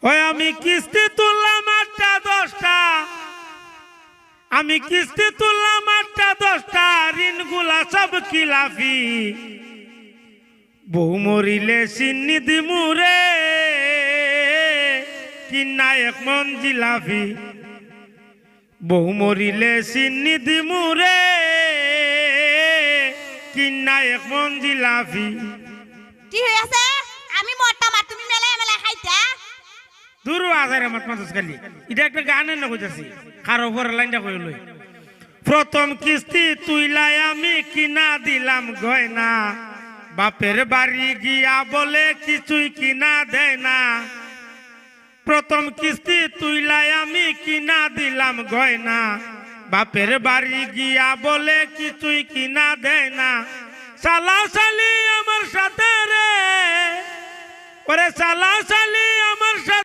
ওই আমি কিস্তি তুললাম 8টা 10টা, আমি কিস্তি তুললাম 8টা 10টা, ঋণগুলা সব খিলাফি। বউ মরিলে সিন্নি দিমুরে, কিনা 1 মন জিলাফি। বউ মরিলে সিন্নি দিমুরে, কিনা 1 মন জিলাফি। কি হইছে? আমি মোটা মা, তুমি মেলে মেলে খাইতা। দূর আজারে মাত মাছ খালি এটা একটা গানের না কইতাছি, কারো উপর লাইনটা কইল। প্রথম কিস্তি তুইলাই আমি কিনা দিলাম গয়না, বাপের বাড়ি গিয়া বলে কিছুই কিনা দেয় না। প্রথম কিস্তি তুইলাই আমি কিনা দিলাম গয়না, বাপের বাড়ি গিয়া বলে কিছুই কিনা দেয় না। সালা সালি আমার সাথে রে, ওরে সালা সালি আমার সাথে।